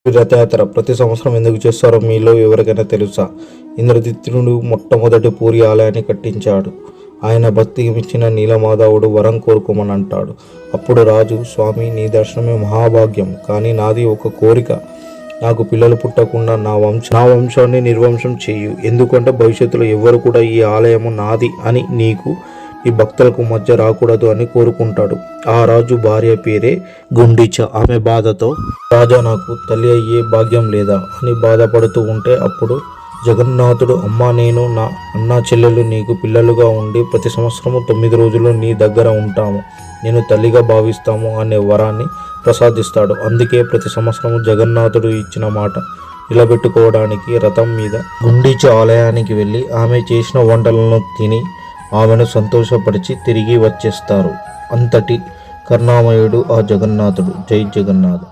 ఈ రథయాత్ర ప్రతి సంవత్సరం ఎందుకు చేస్తారో మీలో ఎవరికైనా తెలుసా? ఇంద్రజిత్తుడు మొట్టమొదటి పూరి ఆలయాన్ని కట్టించాడు. ఆయన భక్తికి మెచ్చిన నీలమాధవుడు వరం కోరుకోమని అంటాడు. అప్పుడు రాజు, స్వామి నీ దర్శనమే మహాభాగ్యం, కానీ నాది ఒక కోరిక. నాకు పిల్లలు పుట్టకుండా నా వంశాన్ని నిర్వంశం చేయు. ఎందుకంటే భవిష్యత్తులో ఎవరు కూడా ఈ ఆలయము నాది అని నీకు ఈ భక్తులకు మధ్య రాకూడదు అని కోరుకుంటాడు. ఆ రాజు భార్య పేరే గుండిచ. ఆమె బాధతో, రాజా నాకు తల్లి అయ్యే భాగ్యం లేదా అని బాధపడుతూ ఉంటే అప్పుడు జగన్నాథుడు, అమ్మా నేను నా అన్నా చెల్లెలు నీకు పిల్లలుగా ఉండి ప్రతి సంవత్సరము 9 రోజులు నీ దగ్గర ఉంటాము, నేను తల్లిగా భావిస్తాము అనే వరాన్ని ప్రసాదిస్తాడు. అందుకే ప్రతి సంవత్సరము జగన్నాథుడు ఇచ్చిన మాట నిలబెట్టుకోవడానికి రథం మీద గుండిచ ఆలయానికి వెళ్ళి ఆమె చేసిన వంటలను తిని ఆమెను సంతోషపరిచి తిరిగి వచ్చేస్తారు. అంతటి కరుణామయుడు ఆ జగన్నాథుడు. జై జగన్నాథ్.